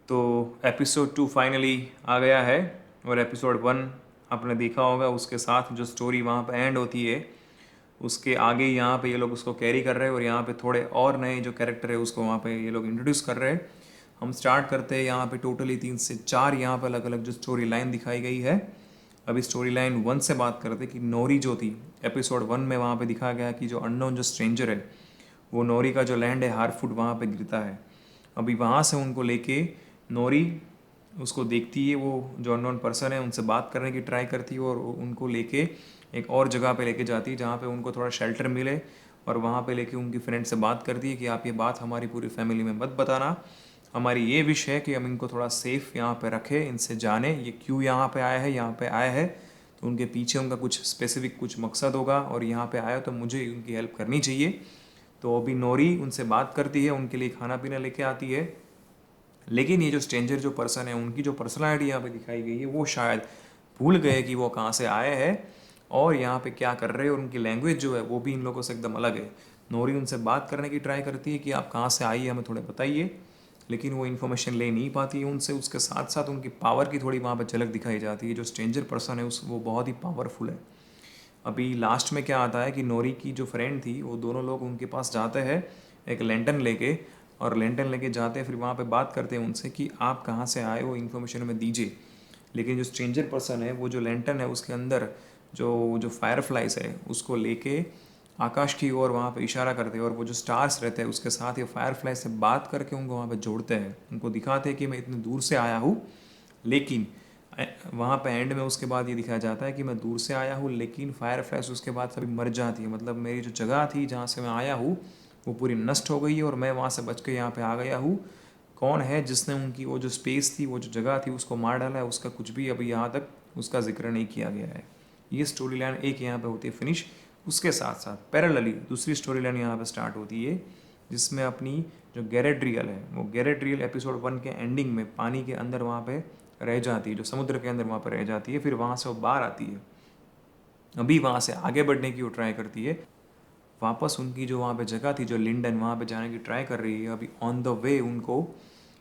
तो episode 2 finally आ गया है और एपिसोड 1 आपने देखा होगा। उसके साथ जो स्टोरी वहाँ पे एंड होती है उसके आगे यहाँ पे ये लोग उसको कैरी कर रहे हैं और यहाँ पे थोड़े और नए जो कैरेक्टर है उसको वहाँ पे ये लोग इंट्रोड्यूस कर रहे हैं। हम स्टार्ट करते हैं यहाँ पे टोटली 3 से 4 यहाँ पे अलग अलग जो स्टोरी लाइन दिखाई गई है। अभी स्टोरी लाइन 1 से बात करते कि नोरी जो थी एपिसोड 1 में वहाँ पे दिखाया गया कि जो अननोन जो स्ट्रेंजर है वो नोरी का जो लैंड है हारफुट वहाँ पे गिरता है। अभी वहाँ से उनको लेके नोरी उसको देखती है, वो जो अननोन पर्सन है उनसे बात करने की ट्राई करती है और उनको लेके एक और जगह पे लेके जाती है जहाँ पे उनको थोड़ा शेल्टर मिले। और वहाँ पे लेके उनकी फ्रेंड से बात करती है कि आप ये बात हमारी पूरी फैमिली में मत बताना, हमारी ये विश है कि हम इनको थोड़ा सेफ यहाँ पे रखें, इनसे जाने ये क्यों यहाँ पे आया है, यहाँ पे आया है तो उनके पीछे उनका कुछ स्पेसिफिक कुछ मकसद होगा और यहाँ पे आया तो मुझे उनकी हेल्प करनी चाहिए। तो अभी नोरी उनसे बात करती है, उनके लिए खाना पीना लेके आती है। लेकिन ये जो स्ट्रेंजर जो पर्सन है उनकी जो पर्सनालिटी यहाँ पे दिखाई गई है वो शायद भूल गए कि वो कहाँ से आए हैं और यहाँ पे क्या कर रहे हैं और उनकी लैंग्वेज जो है वो भी इन लोगों से एकदम अलग है। नोरी उनसे बात करने की ट्राई करती है कि आप कहाँ से आई है हमें थोड़े बताइए, लेकिन वो इन्फॉर्मेशन ले नहीं पाती है उनसे। उसके साथ साथ उनकी पावर की थोड़ी वहाँ पर झलक दिखाई जाती है। जो स्ट्रेंजर पर्सन है उस वो बहुत ही पावरफुल है। अभी लास्ट में क्या आता है कि नोरी की जो फ्रेंड थी वो दोनों लोग उनके पास जाते हैं एक लैंटर्न लेके, और लैंटर्न लेके जाते हैं फिर वहाँ पे बात करते हैं उनसे कि आप कहाँ से आए हो, इन्फॉर्मेशन हमें दीजिए। लेकिन जो स्ट्रेंजर पर्सन है वो जो लैंटर्न है उसके अंदर जो जो फायरफ्लाइज है उसको लेके आकाश की ओर वहाँ पे इशारा करते हैं और वो जो स्टार्स रहते हैं उसके साथ ये फायरफ्लाई से बात करके उनको वहाँ पे जोड़ते हैं, उनको दिखाते हैं कि मैं इतनी दूर से आया हूँ। लेकिन वहाँ पे एंड में उसके बाद ये दिखाया जाता है कि मैं दूर से आया हूँ लेकिन फायरफ्लाइज उसके बाद सभी मर जाती है, मतलब मेरी जो जगह थी जहाँ से मैं आया हूँ वो पूरी नष्ट हो गई है और मैं वहाँ से बच के यहाँ पे आ गया हूँ। कौन है जिसने उनकी वो जो स्पेस थी वो जो जगह थी उसको मार डाला है उसका कुछ भी अभी यहाँ तक उसका जिक्र नहीं किया गया है। ये स्टोरी लाइन एक यहाँ पे होती है फिनिश। उसके साथ साथ पैरेलली दूसरी स्टोरी लाइन यहाँ पे स्टार्ट होती है जिसमें अपनी जो गैरेड्रियल है वो गैरेड्रियल एपिसोड 1 के एंडिंग में पानी के अंदर वहाँ पे रह जाती है, जो समुद्र के अंदर वहाँ पर रह जाती है। फिर वहाँ से वो बाहर आती है, अभी वहाँ से आगे बढ़ने की वो ट्राई करती है। वापस उनकी जो वहाँ पे जगह थी जो लिंडन वहाँ पे जाने की ट्राई कर रही है। अभी ऑन द वे उनको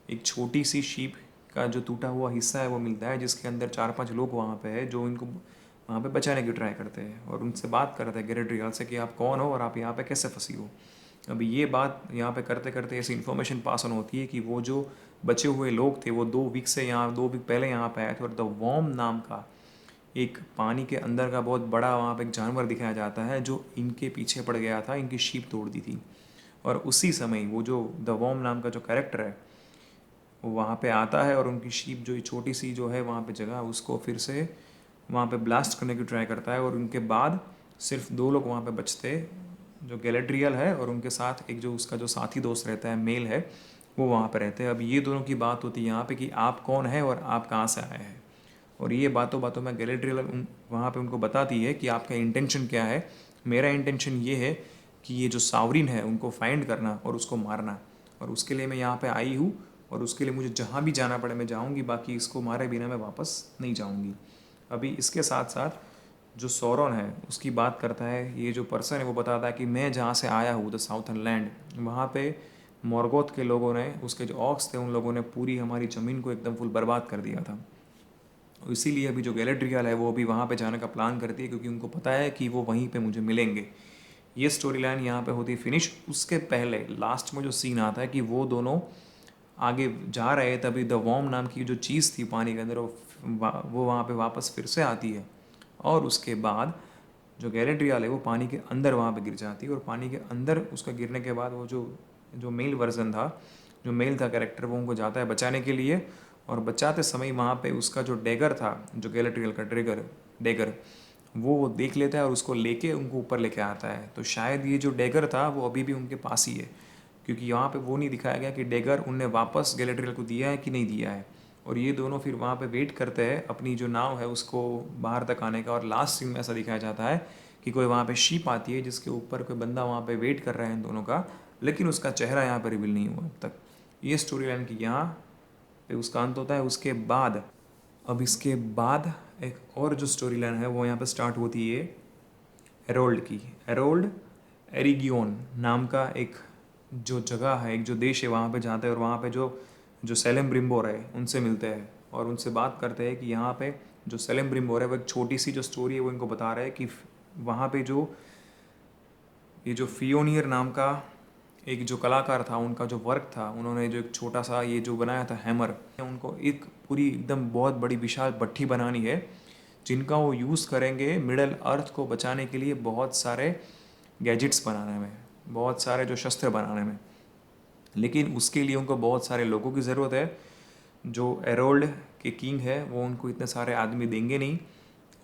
एक छोटी सी शीप का जो टूटा हुआ हिस्सा है वो मिलता है जिसके अंदर 4-5 लोग वहाँ पे है जो इनको वहाँ पे बचाने की ट्राई करते हैं और उनसे बात करते हैं गैरेड्रियल से कि आप कौन हो और आप यहाँ पे कैसे फंसी हो। अभी ये बात यहाँ पे करते करते ऐसी इन्फॉर्मेशन पास ऑन होती है कि वो जो बचे हुए लोग थे वो 2 वीक से यहाँ 2 वीक पहले यहाँ पे आए थे और द वॉर्म नाम का एक पानी के अंदर का बहुत बड़ा वहाँ पे एक जानवर दिखाया जाता है जो इनके पीछे पड़ गया था, इनकी शीप तोड़ दी थी। और उसी समय वो जो द वॉर्म नाम का जो कैरेक्टर है वो वहाँ पे आता है और उनकी शीप जो छोटी सी जो है वहाँ पे जगह उसको फिर से वहाँ पे ब्लास्ट करने की ट्राई करता है और उनके बाद सिर्फ 2 लोग वहाँ पे बचते, जो गैलेड्रियल है और उनके साथ एक जो उसका जो साथी दोस्त रहता है मेल है वो वहाँ पे रहते हैं। अब ये दोनों की बात होती है यहाँ पे कि आप कौन है और आप कहाँ से आए हैं। और ये बातों बातों में गैलेड्रियल वहाँ पे उनको बताती है कि आपका इंटेंशन क्या है। मेरा इंटेंशन ये है कि ये जो सावरिन है उनको फाइंड करना और उसको मारना, और उसके लिए मैं यहाँ पे आई हूँ और उसके लिए मुझे जहाँ भी जाना पड़े मैं जाऊँगी, बाकी इसको मारे बिना मैं वापस नहीं जाऊँगी। अभी इसके साथ साथ जो सौरन है उसकी बात करता है, ये जो पर्सन है वो बताता है कि मैं जहाँ से आया हूँ द साउथर्न लैंड, वहाँ पे मॉर्गोथ के लोगों ने, उसके जो ऑक्स थे उन लोगों ने पूरी हमारी ज़मीन को एकदम फुल बर्बाद कर दिया था। इसीलिए अभी जो गैलेड्रियल है वो अभी वहाँ पे जाने का प्लान करती है क्योंकि उनको पता है कि वो वहीं पे मुझे मिलेंगे। ये स्टोरी लाइन यहाँ पे होती है फिनिश। उसके पहले लास्ट में जो सीन आता है कि वो दोनों आगे जा रहे तभी द वॉर्म नाम की जो चीज़ थी पानी के अंदर वो वहाँ पे वापस फिर से आती है और उसके बाद जो गैलेड्रियल है वो पानी के अंदर वहाँ पे गिर जाती है और पानी के अंदर उसका गिरने के बाद वो जो जो मेल वर्जन था, जो मेल था कैरेक्टर, वो उनको जाता है बचाने के लिए। और बचाते समय वहाँ पे उसका जो डैगर था, जो गैलेड्रियल का डैगर वो देख लेता है और उसको लेके उनको ऊपर लेके आता है। तो शायद ये जो डैगर था वो अभी भी उनके पास ही है क्योंकि यहाँ पे वो नहीं दिखाया गया कि डैगर उनने वापस गैलेड्रियल को दिया है कि नहीं दिया है। और ये दोनों फिर वहाँ पे वेट करते हैं अपनी जो नाव है उसको बाहर तक आने का। और लास्ट सीन में ऐसा दिखाया जाता है कि कोई वहाँ पे शिप आती है जिसके ऊपर कोई बंदा वहाँ पे वेट कर रहा है इन दोनों का, लेकिन उसका चेहरा यहाँ पे रिवील नहीं हुआ अब तक। ये स्टोरी लाइन की यहाँ पे उसका अंत होता है। उसके बाद अब इसके बाद एक और जो स्टोरी लाइन है वो यहाँ पे स्टार्ट होती है एरोल्ड की। एरोल्ड एरिगियोन नाम का एक जो जगह है, एक जो देश है वहाँ पे जाते हैं और वहाँ पे जो जो सेलेम ब्रिम्बोर है उनसे मिलते हैं और उनसे बात करते हैं कि यहाँ पे जो सेलेम ब्रिम्बोर है वो एक छोटी सी जो स्टोरी है वो इनको बता रहा है कि वहाँ पे जो ये जो फियोनियर नाम का एक जो कलाकार था, उनका जो वर्क था, उन्होंने जो एक छोटा सा ये जो बनाया था हैमर, उनको एक पूरी एकदम बहुत बड़ी विशाल भट्ठी बनानी है जिनका वो यूज़ करेंगे मिडल अर्थ को बचाने के लिए, बहुत सारे गैजेट्स बनाने में, बहुत सारे जो शस्त्र बनाने में। लेकिन उसके लिए उनको बहुत सारे लोगों की ज़रूरत है। जो एरोल्ड के किंग है वो उनको इतने सारे आदमी देंगे नहीं।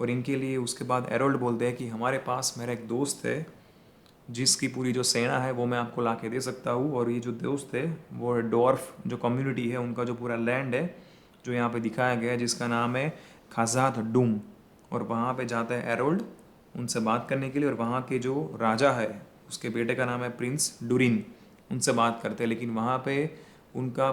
और इनके लिए उसके बाद एरोल्ड बोलते हैं कि हमारे पास मेरा एक दोस्त है जिसकी पूरी जो सेना है वो मैं आपको ला के दे सकता हूँ। और ये जो दोस्त है वो डॉर्फ जो कम्युनिटी है, उनका जो पूरा लैंड है जो यहाँ पे दिखाया गया है, जिसका नाम है खाजात डूम। और वहाँ पे जाता है एरोल्ड उनसे बात करने के लिए। और वहाँ के जो राजा है उसके बेटे का नाम है प्रिंस डूरिन, उनसे बात करते हैं। लेकिन वहाँ पे उनका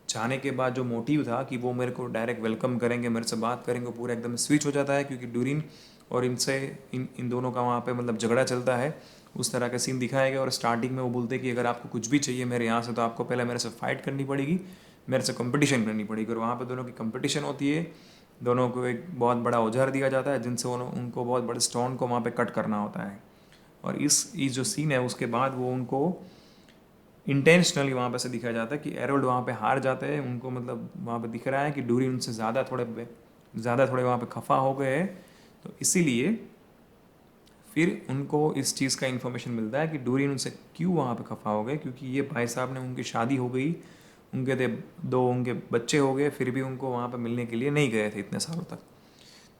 जाने के बाद जो मोटिव था कि वो मेरे को डायरेक्ट वेलकम करेंगे, मेरे से बात करेंगे, पूरा एकदम स्विच हो जाता है। क्योंकि डूरिन और इनसे इन दोनों का वहाँ पे मतलब झगड़ा चलता है, उस तरह का सीन दिखाया गया। और स्टार्टिंग में वो बोलते हैं कि अगर आपको कुछ भी चाहिए मेरे यहाँ से तो आपको पहले मेरे से फाइट करनी पड़ेगी, मेरे से कंपटीशन करनी पड़ेगी। और वहाँ पे दोनों की कंपटीशन होती है, दोनों को एक बहुत बड़ा औजार दिया जाता है जिनसे उनको बहुत बड़े स्टोन को वहाँ पे कट करना होता है। और इस जो सीन है उसके बाद वो उनको इंटेंशनली वहाँ पे से दिखाया जाता है कि एरोल्ड वहाँ पे हार जाते हैं। उनको मतलब वहाँ पे दिख रहा है कि डूरिन उनसे ज़्यादा थोड़े वहाँ पे खफा हो गए हैं। तो इसीलिए फिर उनको इस चीज़ का इन्फॉर्मेशन मिलता है कि डूरिन उनसे क्यों वहाँ पे खफा हो गए, क्योंकि ये भाई साहब ने, उनकी शादी हो गई, उनके बच्चे हो गए, फिर भी उनको वहाँ पे मिलने के लिए नहीं गए थे इतने सालों तक।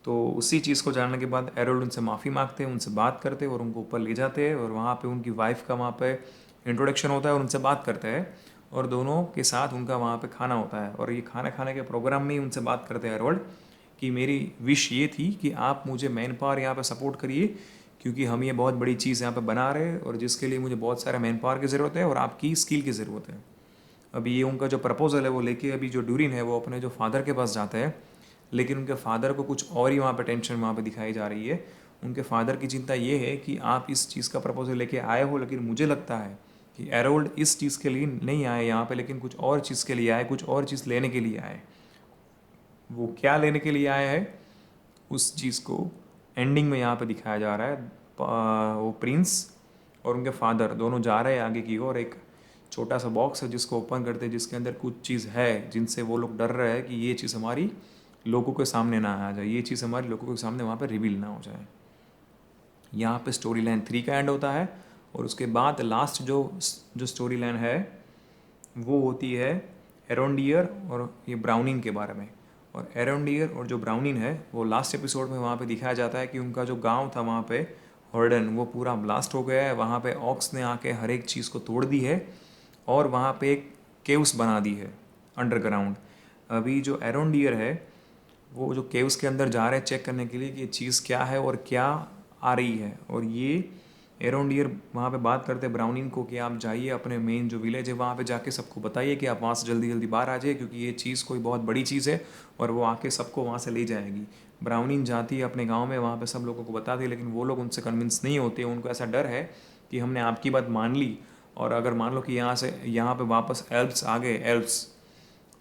तो उसी चीज़ को जानने के बाद एरोल्ड उनसे माफ़ी मांगते हैं, उनसे बात करते हैं और उनको ऊपर ले जाते हैं। और वहाँ पे उनकी वाइफ का वहाँ पे इंट्रोडक्शन होता है और उनसे बात करते हैं। और दोनों के साथ उनका वहाँ पे खाना होता है। और ये खाना खाने के प्रोग्राम में ही उनसे बात करते हैं एरोल्ड कि मेरी विश ये थी कि आप मुझे मैन पावर यहाँ पे सपोर्ट करिए, क्योंकि हम ये बहुत बड़ी चीज़ यहाँ पे बना रहे हैं और जिसके लिए मुझे बहुत सारे मैन पावर की ज़रूरत है और आपकी स्किल की ज़रूरत है। अभी ये उनका जो प्रपोजल है वो लेके अभी जो डूरिन है वो अपने जो फादर के पास जाते हैं। लेकिन उनके फादर को कुछ और ही वहाँ पे टेंशन वहाँ पे दिखाई जा रही है। उनके फादर की चिंता ये है कि आप इस चीज़ का प्रपोजल लेके आए हो, लेकिन मुझे लगता है कि एरोल्ड इस चीज़ के लिए नहीं आए यहाँ पे, लेकिन कुछ और चीज़ के लिए आए, कुछ और चीज़ लेने के लिए आए। वो क्या लेने के लिए आए हैं उस चीज़ को एंडिंग में यहाँ पे दिखाया जा रहा है। वो प्रिंस और उनके फादर दोनों जा रहे हैं आगे की ओर। एक छोटा सा बॉक्स है जिसको ओपन करते हैं, जिसके अंदर कुछ चीज़ है जिनसे वो लोग डर रहे हैं कि ये चीज़ हमारी लोगों के सामने ना आ जाए, ये चीज़ हमारे लोगों के सामने वहाँ पे रिवील ना हो जाए। यहाँ पे स्टोरी लाइन 3 का एंड होता है। और उसके बाद लास्ट जो स्टोरी लाइन है वो होती है एरोंडियर और ये ब्राउनिंग के बारे में। और एरोंडियर और जो ब्राउनिंग है वो लास्ट एपिसोड में वहाँ पे दिखाया जाता है कि उनका जो गांव था वहाँ पे हॉर्डन, वो पूरा ब्लास्ट हो गया है। वहाँ पे ऑक्स ने आके हर एक चीज़ को तोड़ दी है और वहाँ पे एक केव्स बना दी है अंडरग्राउंड। अभी जो एरोंडियर है वो जो केव्स के अंदर जा रहे हैं चेक करने के लिए कि ये चीज़ क्या है और क्या आ रही है। और ये एरोंडियर वहाँ पे बात करते हैं ब्राउनिंग को कि आप जाइए अपने मेन जो विलेज है वहाँ पे जाके सबको बताइए कि आप वहाँ से जल्दी जल्दी बाहर आ जाइए, क्योंकि ये चीज़ कोई बहुत बड़ी चीज़ है और वो आके सबको वहाँ से ले जाएगी। ब्राउनिंग जाती है अपने गाँव में, वहाँ पे सब लोगों को बताती है, लेकिन वो लोग उनसे कन्विंस नहीं होते। उनको ऐसा डर है कि हमने आपकी बात मान ली और अगर मान लो कि यहाँ पे वापस एल्प्स आ गए, एल्प्स,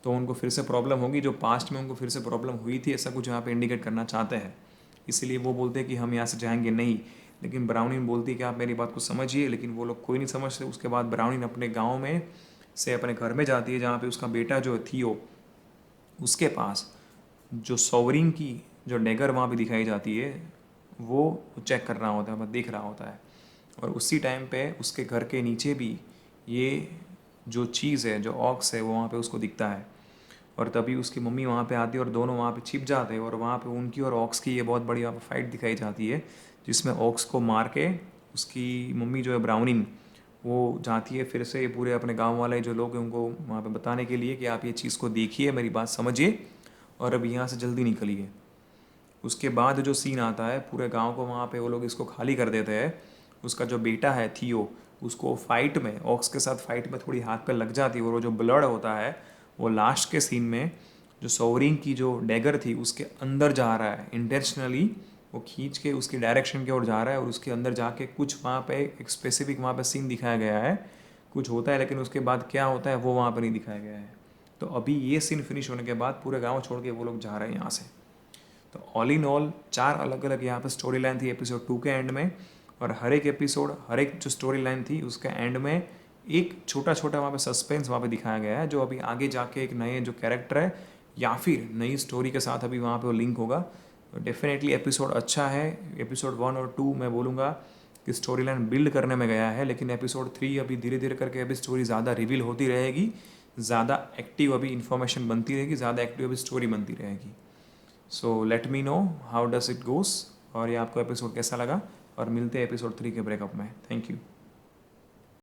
तो उनको फिर से प्रॉब्लम होगी जो पास्ट में उनको फिर से प्रॉब्लम हुई थी, ऐसा कुछ यहाँ पे इंडिकेट करना चाहते हैं। इसीलिए वो बोलते हैं कि हम यहाँ से जाएंगे नहीं। लेकिन ब्राउनिन बोलती है कि आप मेरी बात को समझिए, लेकिन वो लोग कोई नहीं समझते। उसके बाद ब्राउनिन अपने गाँव में से अपने घर में जाती है जहाँ पे उसका बेटा जो है थियो, उसके पास जो सोवरिंग की जो डैगर वहाँ पे दिखाई जाती है वो चेक कर रहा होता है, वो देख रहा होता है। और उसी टाइम पे उसके घर के नीचे भी ये जो चीज़ है, जो ऑक्स है, वो वहाँ पे उसको दिखता है। और तभी उसकी मम्मी वहाँ पे आती है और दोनों वहाँ पे छिप जाते हैं। और वहाँ पे उनकी और ऑक्स की ये बहुत बड़ी वहाँ पे फाइट दिखाई जाती है, जिसमें ऑक्स को मार के उसकी मम्मी जो है ब्राउनिन, वो जाती है फिर से ये पूरे अपने गांव वाले जो लोग हैं उनको वहाँ पे बताने के लिए कि आप ये चीज़ को देखिए, मेरी बात समझिए और अब यहाँ से जल्दी निकलिए। उसके बाद जो सीन आता है पूरे गांव को वहाँ पे वो लोग इसको खाली कर देते हैं। उसका जो बेटा है थियो, उसको फाइट में ऑक्स के साथ फाइट में थोड़ी हाथ पे लग जाती है और वो जो ब्लड होता है वो लास्ट के सीन में जो सोवरिंग की जो डैगर थी उसके अंदर जा रहा है इंटेंशनली, वो खींच के उसकी डायरेक्शन की ओर जा रहा है और उसके अंदर जाके कुछ वहाँ पे एक स्पेसिफिक वहाँ पे सीन दिखाया गया है, कुछ होता है, लेकिन उसके बाद क्या होता है वो वहाँ पे नहीं दिखाया गया है। तो अभी ये सीन फिनिश होने के बाद पूरे गांव छोड़ के वो लोग जा रहे हैं यहाँ से। तो ऑल इन ऑल 4 अलग अलग यहाँ पे स्टोरी लाइन थी एपिसोड 2 के एंड में, और हर एक एपिसोड, हर एक जो स्टोरी लाइन थी उसके एंड में एक छोटा छोटा वहाँ पे सस्पेंस वहाँ पे दिखाया गया है, जो अभी आगे जाके एक नए जो कैरेक्टर है या फिर नई स्टोरी के साथ अभी वहाँ पे वो लिंक होगा। तो डेफिनेटली एपिसोड अच्छा है। एपिसोड 1 और 2 मैं बोलूँगा कि स्टोरी लाइन बिल्ड करने में गया है, लेकिन एपिसोड 3 अभी धीरे धीरे करके अभी स्टोरी ज़्यादा रिवील होती रहेगी, ज़्यादा एक्टिव अभी इन्फॉर्मेशन बनती रहेगी, ज़्यादा एक्टिव अभी स्टोरी बनती रहेगी। So let me know how does it goes, और ये आपको एपिसोड कैसा लगा, और मिलते हैं एपिसोड 3 के ब्रेकअप में। Thank you.